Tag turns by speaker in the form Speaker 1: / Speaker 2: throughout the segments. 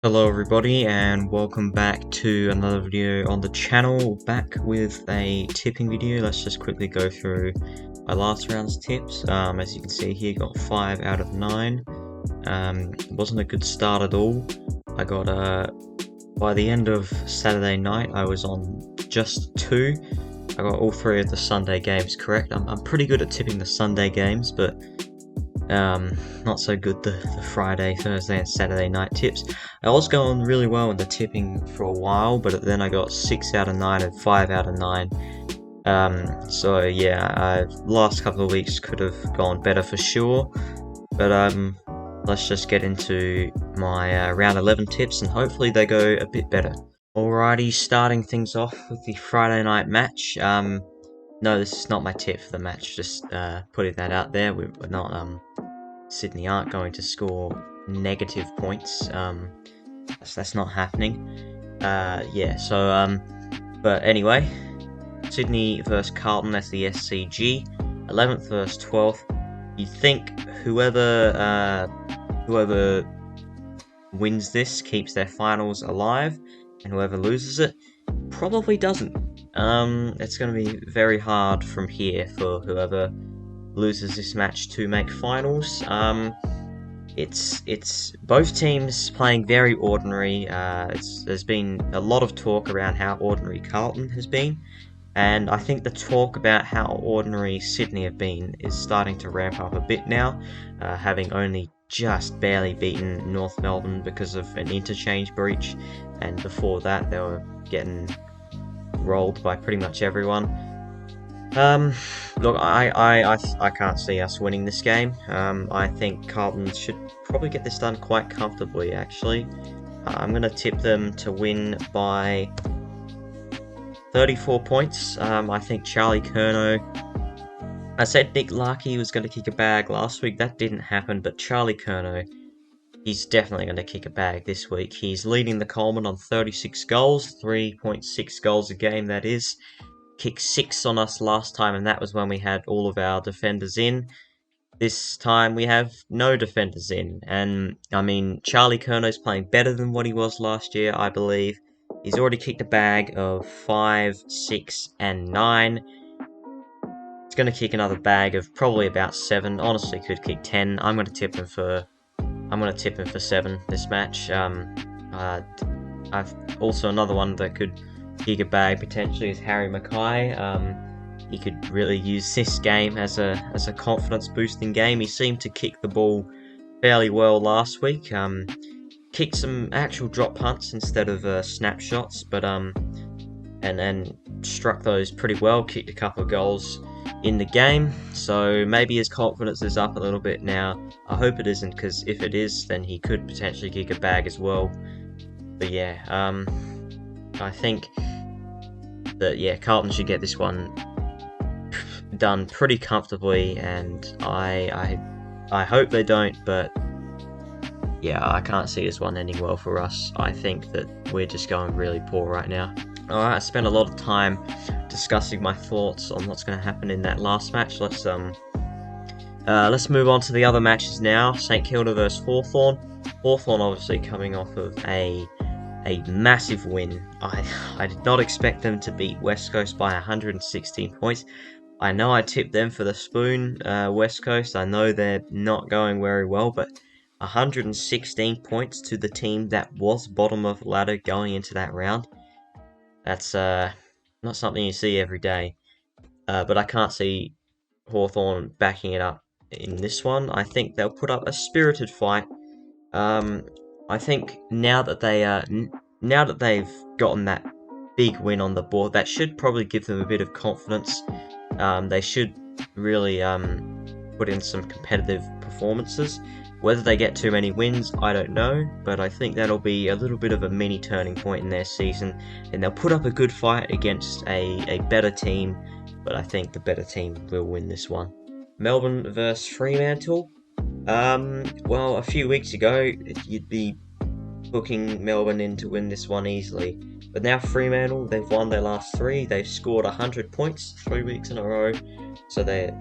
Speaker 1: Hello everybody and welcome back to another video on the channel, back with a tipping video. Let's just quickly go through my last round's tips. As you can see here, got 5 out of 9. It wasn't a good start at all. I got, by the end of Saturday night, I was on just 2. I got all 3 of the Sunday games correct. I'm pretty good at tipping the Sunday games, but not so good the Friday, Thursday and Saturday night tips. I was going really well in the tipping for a while, but then I got 6 out of 9 and 5 out of 9. So yeah, last couple of weeks could have gone better for sure, but let's just get into my round 11 tips and hopefully they go a bit better. Alrighty, starting things off with the Friday night match. No, this is not my tip for the match, just putting that out there. We're not, Sydney aren't going to score negative points. That's not happening. Yeah, so, but anyway, Sydney versus Carlton, that's the SCG, 11th versus 12th. You think whoever wins this keeps their finals alive, and whoever loses it probably doesn't. It's going to be very hard from here for whoever loses this match to make finals. It's both teams playing very ordinary. There's been a lot of talk around how ordinary Carlton has been, and I think the talk about how ordinary Sydney have been is starting to ramp up a bit now, having only just barely beaten North Melbourne because of an interchange breach, and before that they were getting rolled by pretty much everyone. Look, I can't see us winning this game. I think Carlton should probably get this done quite comfortably, actually. I'm going to tip them to win by 34 points. I think Charlie Curnow... I said Nick Larkey was going to kick a bag last week. That didn't happen, but Charlie Curnow, he's definitely going to kick a bag this week. He's leading the Coleman on 36 goals, 3.6 goals a game, that is. Kicked 6 on us last time, and that was when we had all of our defenders in. This time we have no defenders in, and I mean, Charlie Curnow's playing better than what he was last year, I believe. He's already kicked a bag of 5, 6, and 9. He's going to kick another bag of probably about 7. Honestly, could kick 10. I'm going to tip him for 7 this match. I've also another one that could kick a bag potentially is Harry Mackay. He could really use this game as a confidence boosting game. He seemed to kick the ball fairly well last week. Kicked some actual drop punts instead of snapshots, but and struck those pretty well. Kicked a couple of goals in the game, so maybe his confidence is up a little bit now. I hope it isn't, because if it is, then he could potentially kick a bag as well. But yeah, I think that, yeah, Carlton should get this one done pretty comfortably, and I hope they don't, but yeah, I can't see this one ending well for us. I think that we're just going really poor right now. Alright, I spent a lot of time discussing my thoughts on what's going to happen in that last match. Let's move on to the other matches now. St Kilda versus Hawthorn. Hawthorn obviously coming off of a massive win. I did not expect them to beat West Coast by 116 points. I know I tipped them for the spoon, West Coast. I know they're not going very well, but 116 points to the team that was bottom of the ladder going into that round. That's not something you see every day. But I can't see Hawthorn backing it up in this one. I think they'll put up a spirited fight. I think now that they've gotten that big win on the board, that should probably give them a bit of confidence. They should really put in some competitive performances. Whether they get too many wins, I don't know, but I think that'll be a little bit of a mini turning point in their season, and they'll put up a good fight against a better team, but I think the better team will win this one. Melbourne versus Fremantle. Well, a few weeks ago, you'd be booking Melbourne in to win this one easily, but now Fremantle, they've won their last 3. They've scored 100 points 3 weeks in a row, so they're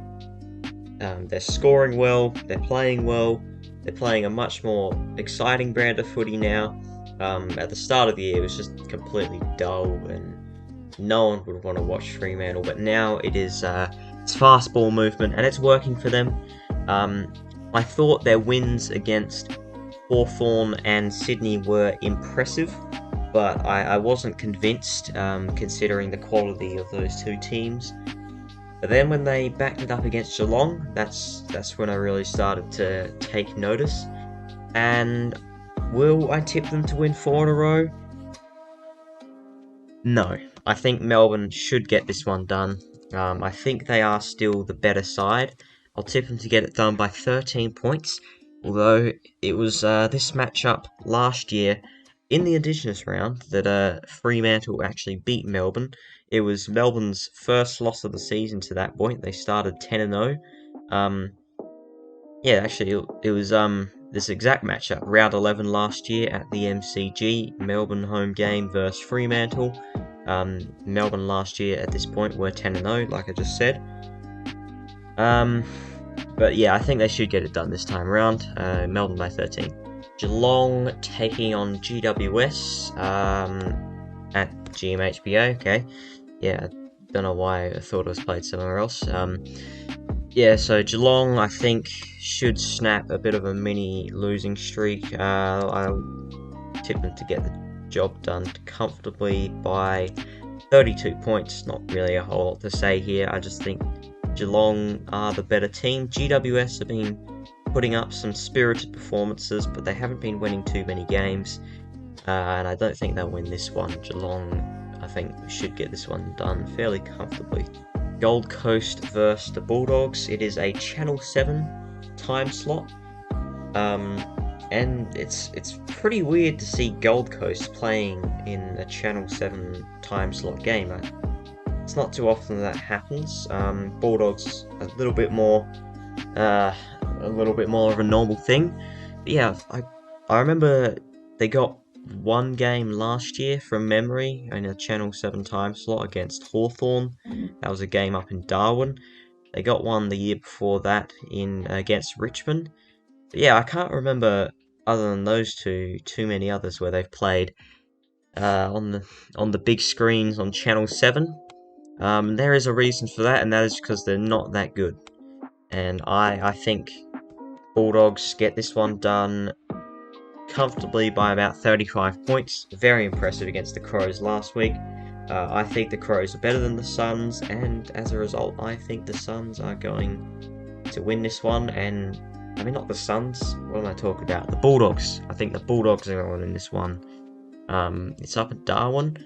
Speaker 1: scoring well, they're playing well, they're playing a much more exciting brand of footy now. At the start of the year, it was just completely dull, and no one would want to watch Fremantle. But now it's fast ball movement, and it's working for them. I thought their wins against Hawthorn and Sydney were impressive, but I wasn't convinced, considering the quality of those two teams. But then when they backed it up against Geelong, that's when I really started to take notice. And will I tip them to win 4 in a row? No. I think Melbourne should get this one done. I think they are still the better side. I'll tip them to get it done by 13 points. Although it was this matchup last year in the Indigenous round that Fremantle actually beat Melbourne. It was Melbourne's first loss of the season to that point. They started 10-0. Yeah, actually, it was this exact matchup, round 11 last year at the MCG, Melbourne home game versus Fremantle. Melbourne last year at this point were 10-0, like I just said. But yeah, I think they should get it done this time around. Melbourne by 13. Geelong taking on GWS at GMHBA. Okay, yeah, don't know why I thought it was played somewhere else. Yeah, so Geelong, I think, should snap a bit of a mini losing streak. I'll tip them to get the job done comfortably by 32 points. Not really a whole lot to say here. I just think Geelong are the better team. GWS have been putting up some spirited performances, but they haven't been winning too many games. And I don't think they'll win this one. Geelong, I think, should get this one done fairly comfortably. Gold Coast versus the Bulldogs. It is a Channel 7 time slot. And it's pretty weird to see Gold Coast playing in a Channel 7 time slot game. It's not too often that happens. Bulldogs a little bit more of a normal thing. But yeah, I remember they got one game last year from memory in a Channel 7 time slot against Hawthorn. That was a game up in Darwin. They got one the year before that against Richmond. But yeah, I can't remember, other than those two, too many others where they've played on the big screens on Channel 7. There is a reason for that, and that is because they're not that good. And I think Bulldogs get this one done comfortably by about 35 points. Very impressive against the Crows last week. I think the Crows are better than the Suns, and as a result, I think the Suns are going to win this one. And I mean, not the Suns. What am I talking about? The Bulldogs. I think the Bulldogs are going to win this one. It's up at Darwin.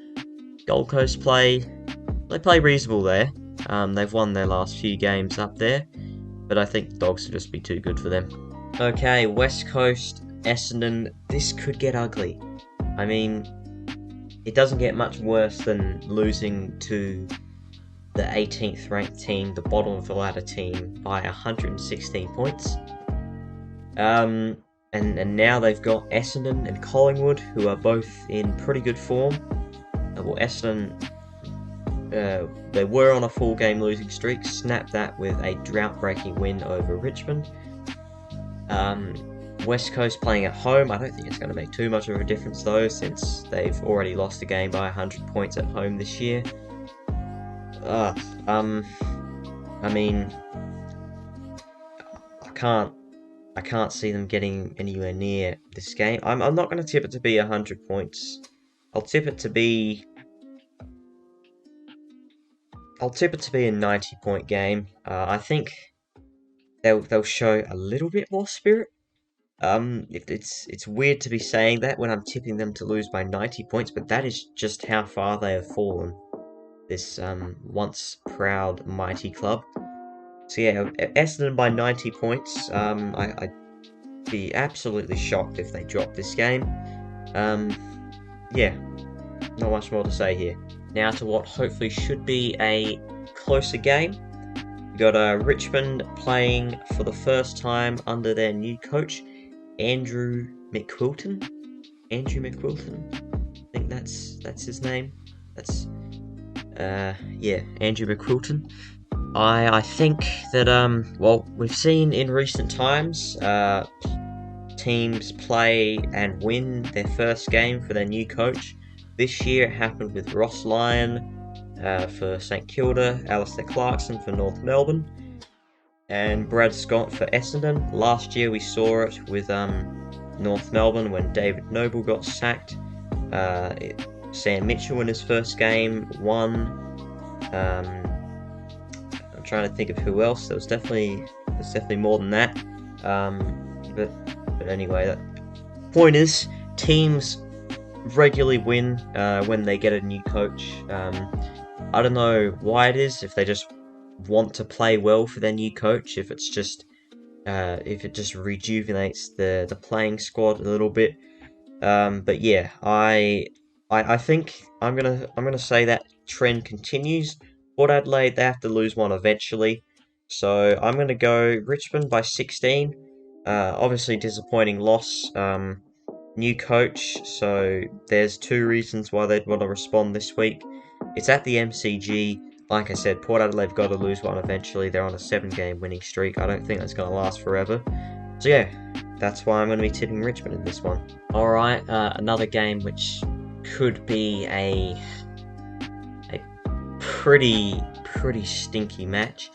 Speaker 1: Gold Coast play reasonable there. They've won their last few games up there, but I think the Dogs will just be too good for them. Okay, West Coast, Essendon. This could get ugly. I mean, it doesn't get much worse than losing to the 18th ranked team, the bottom of the ladder team, by 116 points. And now they've got Essendon and Collingwood, who are both in pretty good form. Well, Essendon, they were on a 4-game losing streak, snapped that with a drought-breaking win over Richmond. West Coast playing at home. I don't think it's going to make too much of a difference though, since they've already lost a game by 100 points at home this year. I mean, I can't see them getting anywhere near this game. I'm not going to tip it to be 100 points. I'll tip it to be a 90-point game. I think they'll show a little bit more spirit. It's weird to be saying that when I'm tipping them to lose by 90 points, but that is just how far they have fallen. This once proud mighty club. So yeah, Essendon by 90 points. I'd be absolutely shocked if they drop this game. Yeah, not much more to say here. Now to what hopefully should be a closer game. We got Richmond playing for the first time under their new coach, Andrew McQuilton. I think that's his name. Andrew McQuilton. I think that well, we've seen in recent times teams play and win their first game for their new coach. This year it happened with Ross Lyon for St Kilda, Alistair Clarkson for North Melbourne, and Brad Scott for Essendon. Last year we saw it with North Melbourne when David Noble got sacked. Sam Mitchell in his first game won. I'm trying to think of who else. There's definitely more than that. But anyway, the point is, teams regularly win when they get a new coach. I don't know why it is, if they just want to play well for their new coach, if it just rejuvenates the playing squad a little bit. But yeah, I think I'm gonna say that trend continues. Port Adelaide, they have to lose one eventually, so I'm gonna go Richmond by 16. Obviously disappointing loss. New coach, so there's two reasons why they'd want to respond this week. It's at the MCG. Like I said, Port Adelaide have got to lose one eventually. They're on a 7-game winning streak. I don't think that's going to last forever. So yeah, that's why I'm going to be tipping Richmond in this one. Alright, another game which could be a pretty stinky match.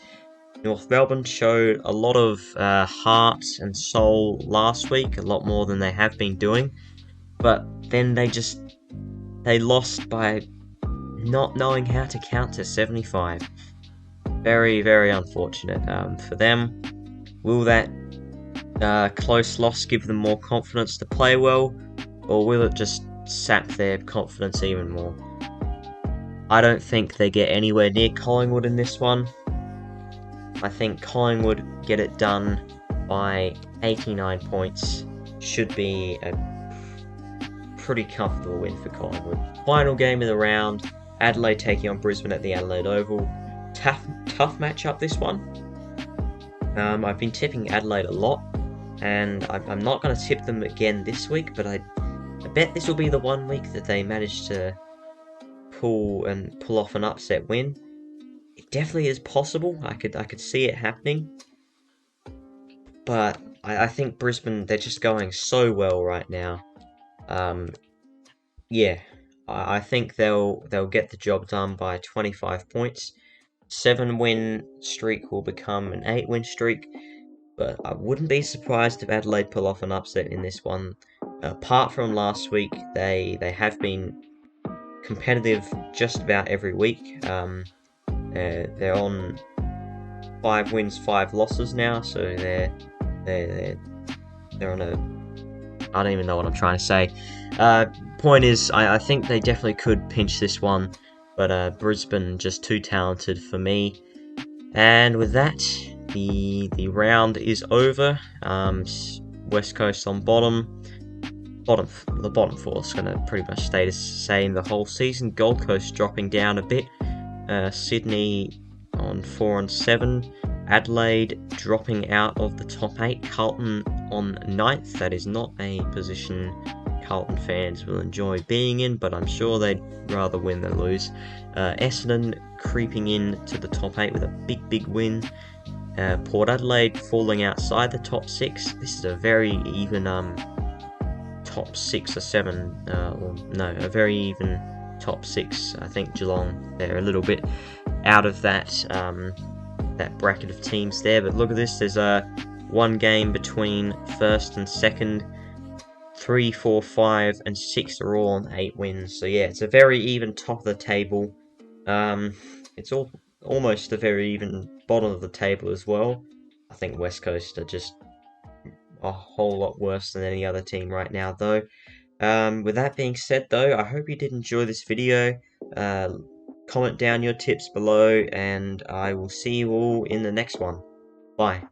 Speaker 1: North Melbourne showed a lot of heart and soul last week, a lot more than they have been doing, but then they lost by not knowing how to count to 75. Very unfortunate for them. Will that close loss give them more confidence to play well, or will it just sap their confidence even more? I don't think they get anywhere near Collingwood in this one. I think Collingwood get it done by 89 points. Should be a pretty comfortable win for Collingwood. Final game of the round, Adelaide taking on Brisbane at the Adelaide Oval. Tough matchup, this one. I've been tipping Adelaide a lot, and I'm not going to tip them again this week, but I bet this will be the one week that they manage to pull off an upset win. It definitely is possible. I could see it happening, but I think Brisbane, they're just going so well right now. Yeah, I think they'll get the job done by 25 points. 7-win streak will become an 8-win streak, but I wouldn't be surprised if Adelaide pull off an upset in this one. Apart from last week, they have been competitive just about every week. They're on 5 wins, 5 losses now, so they're on a... I don't even know what I'm trying to say. Point is, I think they definitely could pinch this one, but Brisbane just too talented for me. And with that, the round is over. West Coast on bottom. The bottom four is going to pretty much stay the same the whole season. Gold Coast dropping down a bit. Sydney on 4 and 7. Adelaide dropping out of the top 8. Carlton on 9th. That is not a position Carlton fans will enjoy being in, but I'm sure they'd rather win than lose. Essendon creeping in to the top 8 with a big win. Port Adelaide falling outside the top 6. This is a very even top 6 or 7. A very even top 6. I think Geelong, they're a little bit out of that bracket of teams there. But look at this. There's one game between first and second. 3, 4, 5, and 6 are all on 8 wins. So yeah, it's a very even top of the table. It's almost a very even bottom of the table as well. I think West Coast are just a whole lot worse than any other team right now, though. With that being said, though, I hope you did enjoy this video. Comment down your tips below, and I will see you all in the next one. Bye.